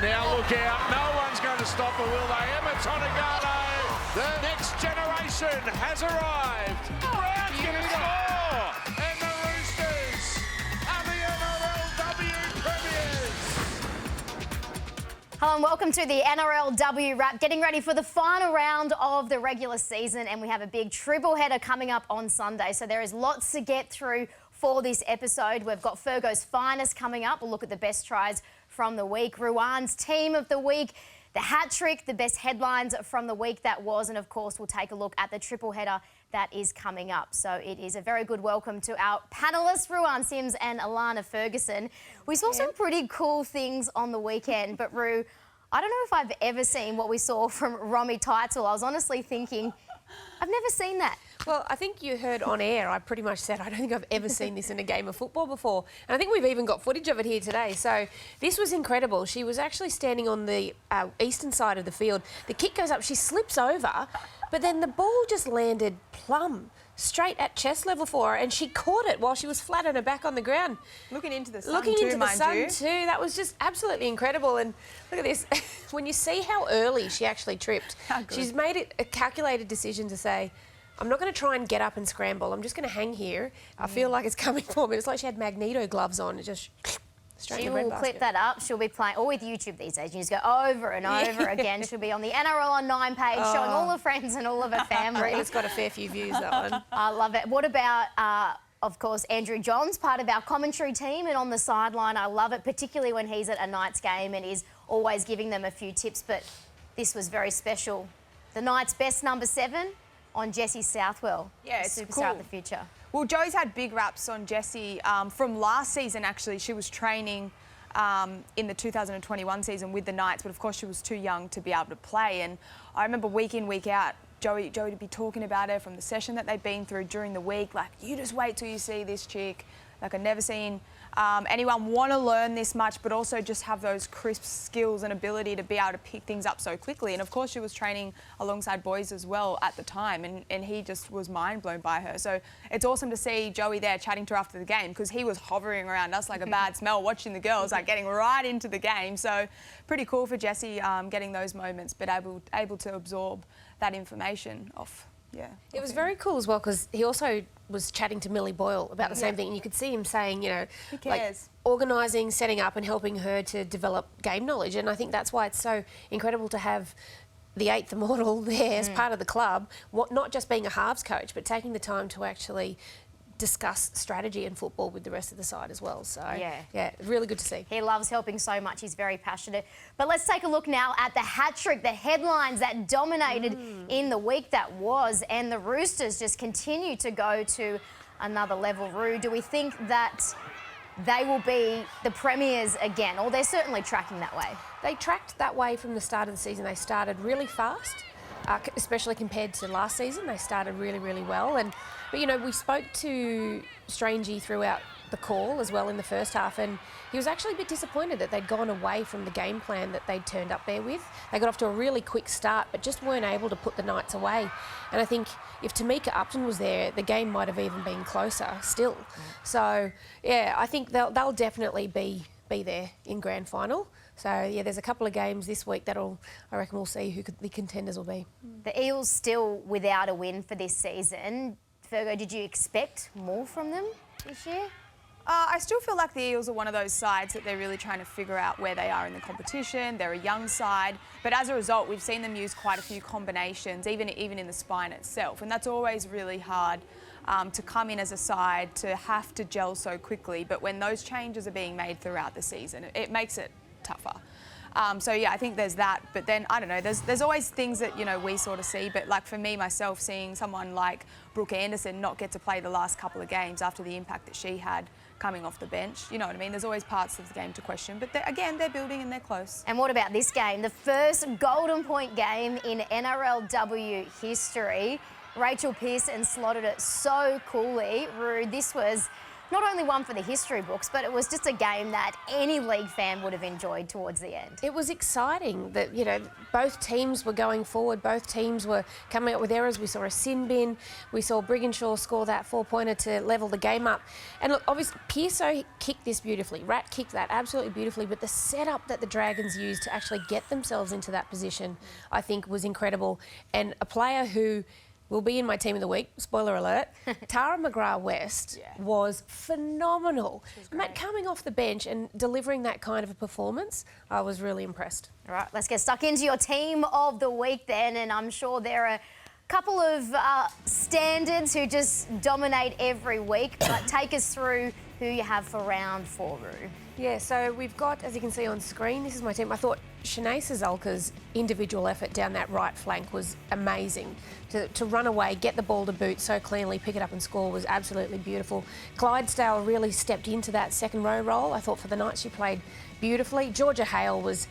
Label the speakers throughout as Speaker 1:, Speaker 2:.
Speaker 1: Now look out, no one's going to stop her, will they? Emma Tonegano, the next generation has arrived. Brown's going to score, and the Roosters are the NRLW premiers.
Speaker 2: Hello and welcome to the NRLWrap, getting ready for the final round of the regular season, and we have a big triple header coming up on Sunday, so there is lots to get through for this episode. We've got Fergo's finest coming up. We'll look at the best tries from the week, Ruan's team of the week, the hat trick, the best headlines from the week that was, and of course we'll take a look at the triple header that is coming up. So it is a very good welcome to our panellists, Ruan Sims and Alana Ferguson. We saw some pretty cool things on the weekend, but Ru, I don't know if I've ever seen what we saw from Untitled. I was honestly thinking, I've never seen that.
Speaker 3: Well, I think you heard on air, I pretty much said, I don't think I've ever seen this in a game of football before. And I think we've even got footage of it here today. So this was incredible. She was actually standing on the eastern side of the field. The kick goes up, she slips over, but then the ball just landed plumb straight at chest level for her, and she caught it while she was flat on her back on the ground.
Speaker 4: Looking into the sun
Speaker 3: too. That was just absolutely incredible. And look at this. When you see how early she actually tripped, she's made it a calculated decision to say, I'm not going to try and get up and scramble. I'm just going to hang here. I feel like it's coming for me. It's like she had Magneto gloves on. It just straight in the breadbasket.
Speaker 2: She will clip that up. She'll be playing, or with YouTube these days. You just go over and over again. She'll be on the NRL on 9 page, showing all her friends and all of her family.
Speaker 3: It's got a fair few views, that one.
Speaker 2: I love it. What about, of course, Andrew Johns, part of our commentary team and on the sideline? I love it, particularly when he's at a Knights game and is always giving them a few tips. But this was very special. The Knights' best number 7 on Jessie Southwell.
Speaker 4: Yeah, it's
Speaker 2: superstar
Speaker 4: cool.
Speaker 2: of the future.
Speaker 4: Well, Joe's had big raps on Jessie from last season, actually. She was training in the 2021 season with the Knights, but of course she was too young to be able to play. And I remember week in, week out, Joey would be talking about her from the session that they'd been through during the week. Like, you just wait till you see this chick. Like, I've never seen anyone want to learn this much, but also just have those crisp skills and ability to be able to pick things up so quickly. And of course, she was training alongside boys as well at the time, and he just was mind blown by her. So it's awesome to see Joey there chatting to her after the game, because he was hovering around us like a bad smell, watching the girls, like getting right into the game. So pretty cool for Jessie getting those moments, but able to absorb that information off. Yeah,
Speaker 3: it was very cool as well, because he also was chatting to Millie Boyle about the same thing, and you could see him saying, you know, like organising, setting up and helping her to develop game knowledge. And I think that's why it's so incredible to have the 8th Immortal there as part of the club, not just being a halves coach, but taking the time to actually discuss strategy and football with the rest of the side as well. So, yeah, really good to see.
Speaker 2: He loves helping so much. He's very passionate. But let's take a look now at the hat trick, the headlines that dominated in the week that was. And the Roosters just continue to go to another level. Roo, do we think that they will be the premiers again? Or they're certainly tracking that way?
Speaker 3: They tracked that way from the start of the season. They started really fast. Especially compared to last season, they started really, really well. But you know, we spoke to Strangey throughout the call as well in the first half, and he was actually a bit disappointed that they'd gone away from the game plan that they'd turned up there with. They got off to a really quick start, but just weren't able to put the Knights away. And I think if Tamika Upton was there, the game might have even been closer still. So yeah, I think they'll definitely be there in grand final. So, yeah, there's a couple of games this week I reckon we'll see who the contenders will be.
Speaker 2: The Eels still without a win for this season. Fergo, did you expect more from them this year?
Speaker 4: I still feel like the Eels are one of those sides that they're really trying to figure out where they are in the competition. They're a young side, but as a result, we've seen them use quite a few combinations, even in the spine itself, and that's always really hard to come in as a side, to have to gel so quickly. But when those changes are being made throughout the season, it makes it tougher. So yeah, I think there's that. But then I don't know. There's always things that we sort of see. But like for me myself, seeing someone like Brooke Anderson not get to play the last couple of games after the impact that she had coming off the bench, you know what I mean? There's always parts of the game to question. But they're building and they're close.
Speaker 2: And what about this game? The first Golden Point game in NRLW history. Rachel Pearson slotted it so coolly. Roo, this was not only one for the history books, but it was just a game that any league fan would have enjoyed towards the end.
Speaker 3: It was exciting that, you know, both teams were going forward, both teams were coming up with errors. We saw a sin bin, we saw Brigginshaw score that 4-pointer to level the game up. And look, obviously, Pearso kicked this beautifully. Rat kicked that absolutely beautifully, but the setup that the Dragons used to actually get themselves into that position, I think, was incredible. And a player who will be in my team of the week, spoiler alert, Tara McGrath-West was phenomenal. Matt, coming off the bench and delivering that kind of a performance, I was really impressed.
Speaker 2: All right, let's get stuck into your team of the week then, and I'm sure there are a couple of standards who just dominate every week, but take us through who you have for round 4, Roo.
Speaker 3: Yeah, so we've got, as you can see on screen, this is my team. I thought Shanae Sazalka's individual effort down that right flank was amazing. To run away, get the ball to boot so cleanly, pick it up and score was absolutely beautiful. Clydesdale really stepped into that second row role. I thought for the night she played beautifully. Georgia Hale was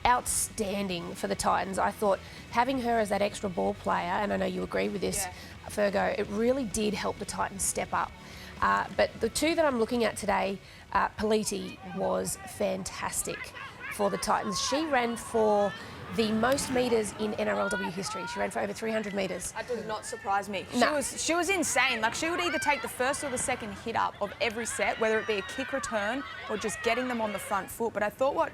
Speaker 3: outstanding for the Titans. I thought having her as that extra ball player, and I know you agree with this, Fergo, it really did help the Titans step up. But the two that I'm looking at today, Politi was fantastic for the Titans. She ran for the most metres in NRLW history. She ran for over 300 metres.
Speaker 4: That does not surprise me.
Speaker 3: No.
Speaker 4: She was insane. Like, she would either take the first or the second hit up of every set, whether it be a kick return or just getting them on the front foot. But I thought what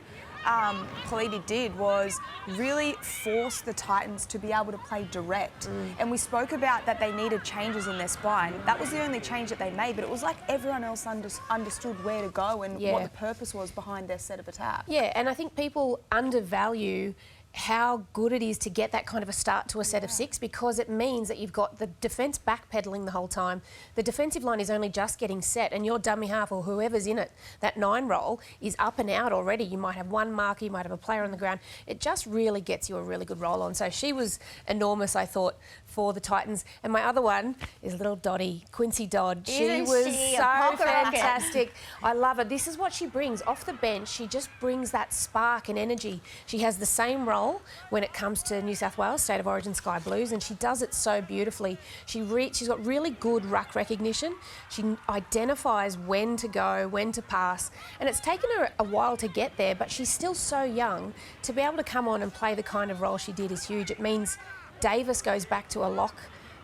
Speaker 4: Politi did was really force the Titans to be able to play direct. And we spoke about that they needed changes in their spine. That was the only change that they made, but it was like everyone else understood where to go and what the purpose was behind their set of attack.
Speaker 3: Yeah, and I think people undervalue how good it is to get that kind of a start to a set of 6, because it means that you've got the defence backpedaling the whole time. The defensive line is only just getting set, and your dummy half or whoever's in it, that 9 role, is up and out already. You might have one marker, you might have a player on the ground. It just really gets you a really good roll on. So she was enormous, I thought, for the Titans. And my other one is little Dottie, Quincy Dodd. She was so fantastic. I love her. This is what she brings. Off the bench, she just brings that spark and energy. She has the same role when it comes to New South Wales State of Origin Sky Blues, and she does it so beautifully. She's got really good ruck recognition. She identifies when to go, when to pass, and it's taken her a while to get there, but she's still so young. To be able to come on and play the kind of role she did is huge. It means Davis goes back to a lock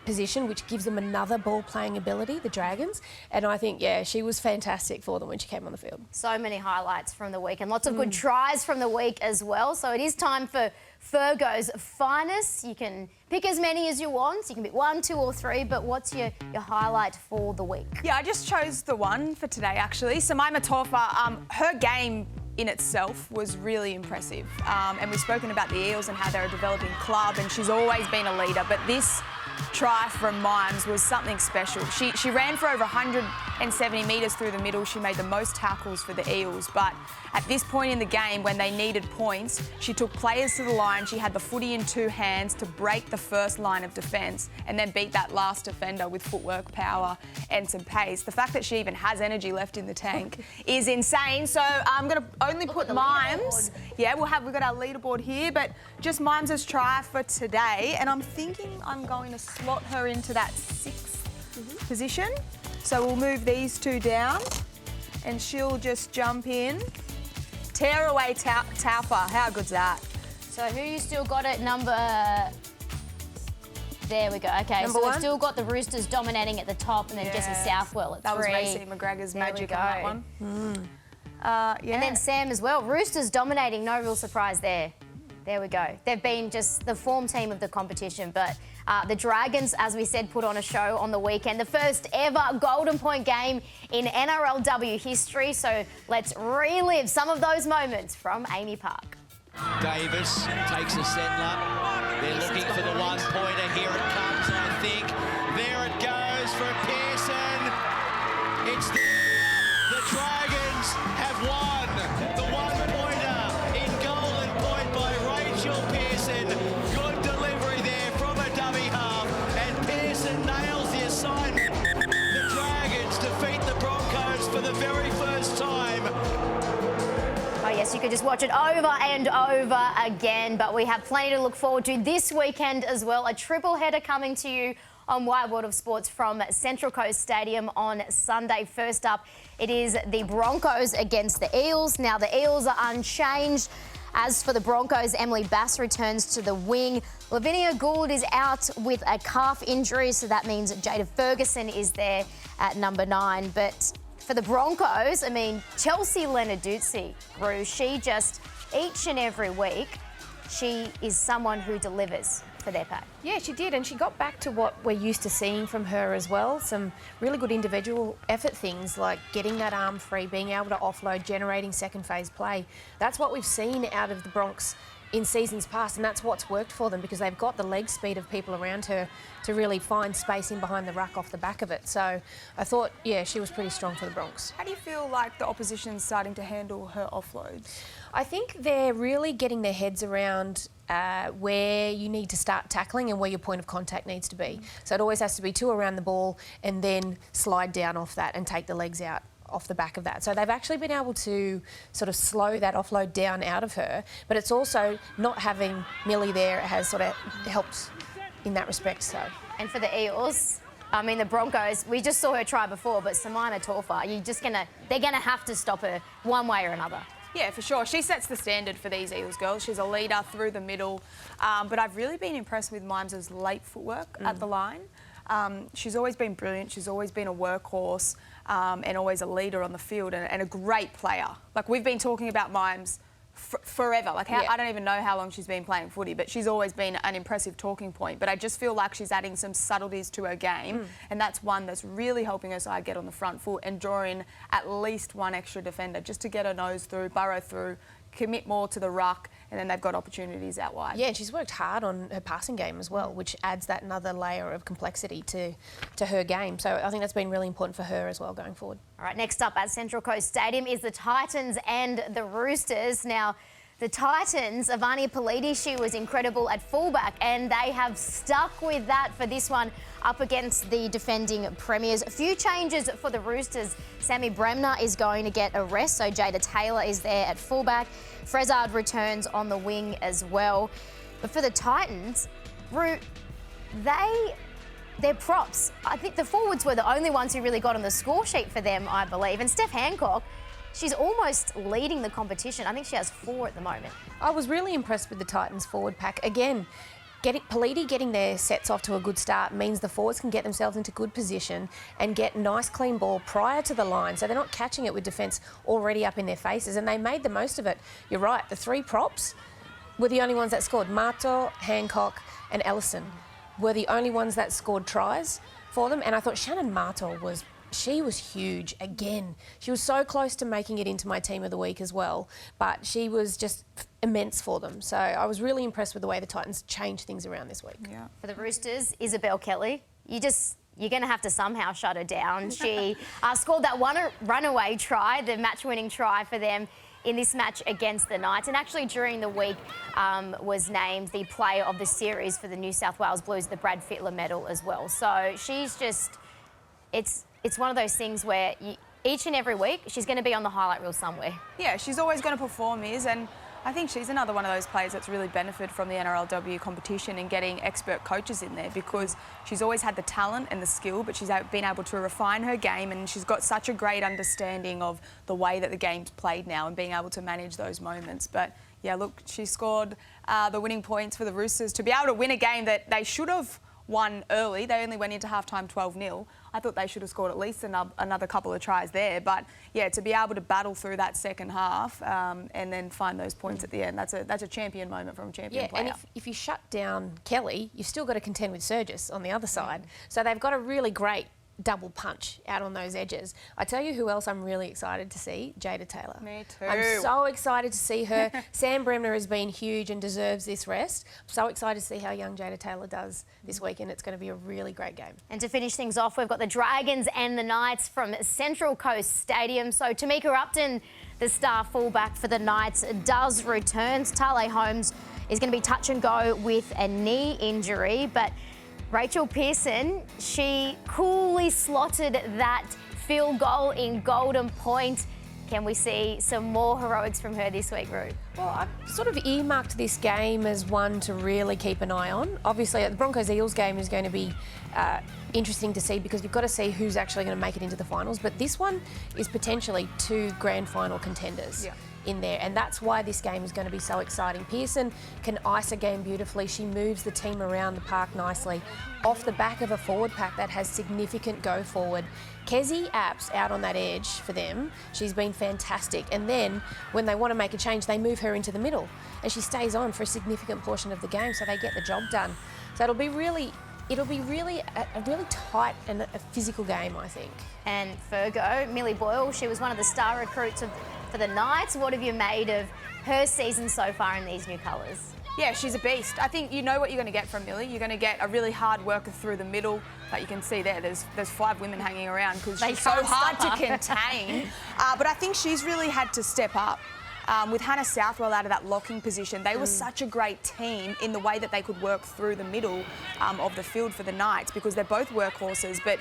Speaker 3: position, which gives them another ball-playing ability, the Dragons. And I think, yeah, she was fantastic for them when she came on the field.
Speaker 2: So many highlights from the week and lots of good tries from the week as well. So it is time for Fergo's finest. You can pick as many as you want. You can pick 1, 2 or 3, but what's your highlight for the week?
Speaker 4: Yeah, I just chose the one for today, actually. Samaima Tofa, her game in itself was really impressive. And we've spoken about the Eels and how they're a developing club, and she's always been a leader, but this try from Mimes was something special. She ran for over 170 metres through the middle. She made the most tackles for the Eels, but at this point in the game, when they needed points, she took players to the line. She had the footy in 2 hands to break the first line of defence and then beat that last defender with footwork, power and some pace. The fact that she even has energy left in the tank is insane. So I'm going to only put Mimes. Yeah, we've got our leaderboard here, but just Mimes' try for today. And I'm thinking I'm going to slot her into that 6th position. So we'll move these 2 down and she'll just jump in. Tear away Taufa. How good's that?
Speaker 2: So who you still got at number... There we go. Okay,
Speaker 3: Number
Speaker 2: so
Speaker 3: 1?
Speaker 2: we've still got the Roosters dominating at the top and then Jesse Southwell at 3.
Speaker 4: That was Macy McGregor's magic on that one.
Speaker 2: And then Sam as well. Roosters dominating, no real surprise there. There we go. They've been just the form team of the competition, but the Dragons, as we said, put on a show on the weekend. The first ever Golden Point game in NRLW history. So let's relive some of those moments from Amy Park.
Speaker 5: Davis takes a settler. They're looking for the 1-pointer. Here it comes, I think. There it goes for Pearson. It's the Dragons have won the 1-pointer in Golden Point by Rachel Pearson. Good delivery there from a dummy half, and Pearson nails the assignment. The Dragons defeat the Broncos for the very first time.
Speaker 2: Oh yes, you could just watch it over and over again, but we have plenty to look forward to this weekend as well. A triple header coming to you on Wide World of Sports from Central Coast Stadium on Sunday. First up, it is the Broncos against the Eels. Now, the Eels are unchanged. As for the Broncos, Emily Bass returns to the wing. Lavinia Gould is out with a calf injury, so that means Jada Ferguson is there at number 9. But for the Broncos, I mean, Chelsea Lenarduzzi grew. She just, each and every week, she is someone who delivers for their pack.
Speaker 3: Yeah, she did, and she got back to what we're used to seeing from her as well. Some really good individual effort things like getting that arm free, being able to offload, generating second phase play. That's what we've seen out of the Bronx in seasons past, and that's what's worked for them because they've got the leg speed of people around her to really find space in behind the ruck off the back of it. So I thought, yeah, she was pretty strong for the Bronx.
Speaker 4: How do you feel like the opposition's starting to handle her offloads?
Speaker 3: I think they're really getting their heads around where you need to start tackling and where your point of contact needs to be. So it always has to be 2 around the ball and then slide down off that and take the legs out off the back of that. So they've actually been able to sort of slow that offload down out of her, but it's also not having Millie there has sort of helped in that respect. So.
Speaker 2: And for the Eels, I mean, the Broncos, we just saw her try before, but Samaima Taufa, they're gonna have to stop her one way or another.
Speaker 4: Yeah, for sure. She sets the standard for these Eels girls. She's a leader through the middle. But I've really been impressed with Mimes's late footwork at the line. She's always been brilliant. She's always been a workhorse and always a leader on the field and a great player. Like, we've been talking about Mimes forever. Like, I don't even know how long she's been playing footy, but she's always been an impressive talking point. But I just feel like she's adding some subtleties to her game, and that's one that's really helping her side get on the front foot and draw in at least one extra defender just to get her nose through, burrow through, commit more to the ruck, and then they've got opportunities out wide.
Speaker 3: Yeah, and she's worked hard on her passing game as well, which adds that another layer of complexity to her game. So I think that's been really important for her as well going forward.
Speaker 2: All right, next up at Central Coast Stadium is the Titans and the Roosters. Now, the Titans, Ivania Politi, she was incredible at fullback, and they have stuck with that for this one up against the defending premiers. A few changes for the Roosters. Sammy Bremner is going to get a rest, so Jada Taylor is there at fullback. Frezard returns on the wing as well. But for the Titans, they're props. I think the forwards were the only ones who really got on the score sheet for them, I believe. And Steph Hancock, she's almost leading the competition. I think she has 4 at the moment.
Speaker 3: I was really impressed with the Titans forward pack. Again, Politi getting their sets off to a good start means the forwards can get themselves into good position and get nice clean ball prior to the line, so they're not catching it with defence already up in their faces, and they made the most of it. You're right, the 3 props were the only ones that scored. Mato, Hancock and Ellison were the only ones that scored tries for them, and I thought Shannon Mato was huge again. She was so close to making it into my team of the week as well, but she was just immense for them. So I was really impressed with the way the Titans changed things around this week.
Speaker 4: Yeah.
Speaker 2: For the Roosters, Isabel Kelly, you're going to have to somehow shut her down. She scored that runaway try, the match-winning try for them in this match against the Knights, and actually during the week was named the player of the series for the New South Wales Blues, the Brad Fittler medal as well. So she's just, it's one of those things where each and every week she's going to be on the highlight reel somewhere.
Speaker 4: Yeah, she's always going to perform, and I think she's another one of those players that's really benefited from the NRLW competition and getting expert coaches in there, because she's always had the talent and the skill, but she's been able to refine her game, and she's got such a great understanding of the way that the game's played now and being able to manage those moments. But yeah, look, she scored the winning points for the Roosters to be able to win a game that they should have won early. They only went into halftime 12-0. I thought they should have scored at least another couple of tries there. But yeah, to be able to battle through that second half and then find those points at the end, that's a champion moment from a champion player.
Speaker 3: And if you shut down Kelly, you've still got to contend with Surgis on the other side. So they've got a really great double punch out on those edges. I tell you who else I'm really excited to see, Jada Taylor.
Speaker 4: Me too.
Speaker 3: I'm so excited to see her. Sam Bremner has been huge and deserves this rest. I'm so excited to see how young Jada Taylor does this weekend. It's going to be a really great game.
Speaker 2: And to finish things off, we've got the Dragons and the Knights from Central Coast Stadium. So Tamika Upton, the star fullback for the Knights, does return. Tale Holmes is going to be touch and go with a knee injury, but Rachel Pearson, she coolly slotted that field goal in Golden Point. Can we see some more heroics from her this week, Rue?
Speaker 3: Well, I've sort of earmarked this game as one to really keep an eye on. Obviously, the Broncos-Eels game is going to be interesting to see because you've got to see who's actually going to make it into the finals. But this one is potentially 2 grand final contenders. In there, and that's why this game is going to be so exciting. Pearson can ice a game beautifully. She moves the team around the park nicely off the back of a forward pack that has significant go forward. Kezi Apps out on that edge for them. She's been fantastic. And then when they want to make a change, they move her into the middle and she stays on for a significant portion of the game, so they get the job done. So it'll be really a really tight and a physical game, I think.
Speaker 2: And Fergo, Millie Boyle, she was one of the star recruits for the Knights. What have you made of her season so far in these new colours?
Speaker 4: Yeah, she's a beast. I think you know what you're going to get from Millie. You're going to get a really hard worker through the middle. Like you can see there's 5 women hanging around because she's so hard to contain. But I think she's really had to step up. With Hannah Southwell out of that locking position, they were such a great team in the way that they could work through the middle of the field for the Knights because they're both workhorses. But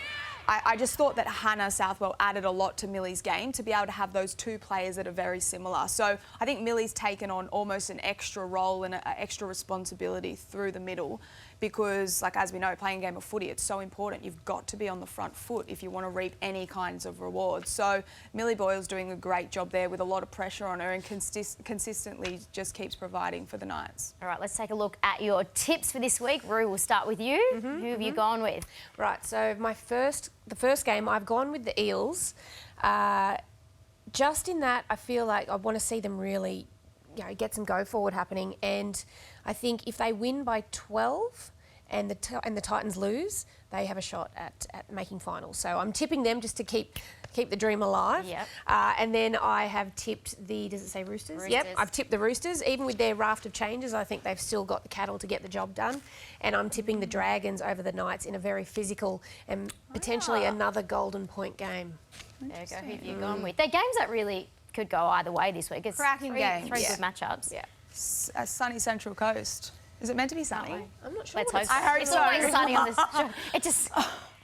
Speaker 4: I just thought that Hannah Southwell added a lot to Millie's game to be able to have those 2 players that are very similar. So I think Millie's taken on almost an extra role and an extra responsibility through the middle because, like as we know, playing a game of footy, it's so important. You've got to be on the front foot if you want to reap any kinds of rewards. So Millie Boyle's doing a great job there with a lot of pressure on her and consistently just keeps providing for the Knights.
Speaker 2: All right, let's take a look at your tips for this week. Rue, we'll start with you. Who have you gone with?
Speaker 3: Right, so the first game, I've gone with the Eels. Just in that, I feel like I want to see them really, get some go forward happening. And I think if they win by 12 and the Titans lose, they have a shot at making finals. So I'm tipping them just to keep the dream alive.
Speaker 2: Yep.
Speaker 3: And then I have tipped does it say Roosters? Yep, I've tipped the Roosters. Even with their raft of changes, I think they've still got the cattle to get the job done. And I'm tipping the Dragons over the Knights in a very physical and potentially another golden point game.
Speaker 2: There you go. Who have you gone with? They're games that really could go either way this week. It's
Speaker 4: cracking games.
Speaker 2: 3 good matchups.
Speaker 3: Yeah.
Speaker 4: A sunny Central Coast. Is it meant to be sunny?
Speaker 3: I'm not sure.
Speaker 2: Let's hope so.
Speaker 4: I hope
Speaker 2: it's
Speaker 4: so.
Speaker 2: always sunny on this.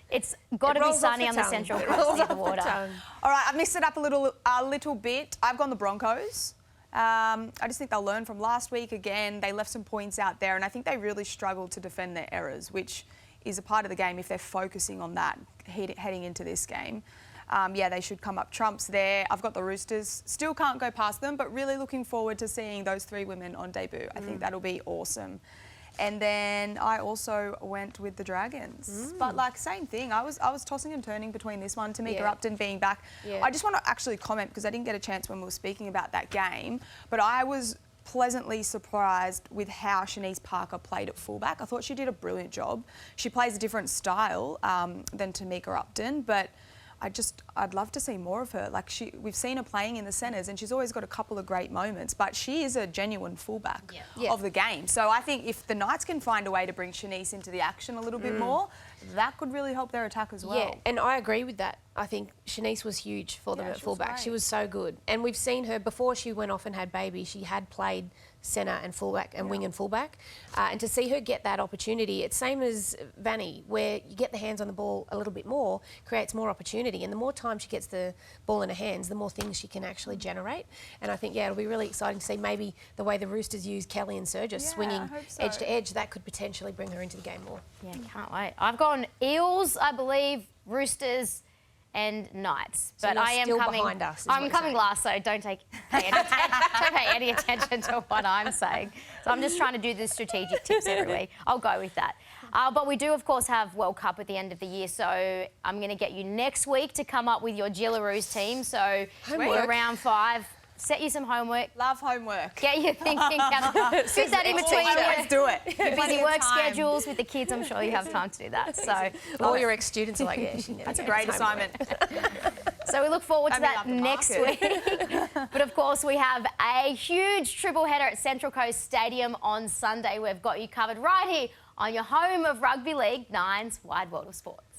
Speaker 2: It's got to be sunny on the Central Coast of the water.
Speaker 4: All right, I've mixed it up a little bit. I've gone the Broncos. I just think they'll learn from last week again. They left some points out there, and I think they really struggled to defend their errors, which is a part of the game if they're focusing on that heading into this game. They should come up trumps there. I've got the Roosters. Still can't go past them, but really looking forward to seeing those 3 women on debut. I think that'll be awesome. And then I also went with the Dragons. But like same thing, I was tossing and turning between this one, Tamika Upton being back. I just want to actually comment because I didn't get a chance when we were speaking about that game, but I was pleasantly surprised with how Shanice Parker played at fullback. I thought she did a brilliant job. She plays a different style than Tamika Upton, but I'd love to see more of her. Like we've seen her playing in the centres and she's always got a couple of great moments, but she is a genuine fullback of the game. So I think if the Knights can find a way to bring Shanice into the action a little bit more, that could really help their attack as well.
Speaker 3: Yeah, and I agree with that. I think Shanice was huge for them at fullback. She was so good. And we've seen her, before she went off and had baby, she had played centre and fullback and wing and fullback. And to see her get that opportunity, it's same as Vanny, where you get the hands on the ball a little bit more, creates more opportunity. And the more time she gets the ball in her hands, the more things she can actually generate. And I think, it'll be really exciting to see maybe the way the Roosters use Kelly and Surges swinging edge to edge, that could potentially bring her into the game more.
Speaker 2: Yeah, can't wait. I've gone Eels, I believe, Roosters and Knights.
Speaker 3: So
Speaker 2: but I am
Speaker 3: still
Speaker 2: coming
Speaker 3: behind us,
Speaker 2: I'm coming last, so don't pay any attention to what I'm saying. So I'm just trying to do the strategic tips every week. I'll go with that. But we do, of course, have World Cup at the end of the year, so I'm going to get you next week to come up with your Gillaroos team. So for round 5, set you some homework.
Speaker 4: Love homework.
Speaker 2: Get your thinking capital. Fit that in between your busy work schedules with the kids. I'm sure you have time to do that. So
Speaker 3: all your ex-students are like,
Speaker 4: that's a great assignment.
Speaker 2: So we look forward to that next week. But of course, we have a huge triple header at Central Coast Stadium on Sunday. We've got you covered right here on your home of Rugby League 9's Wide World of Sports.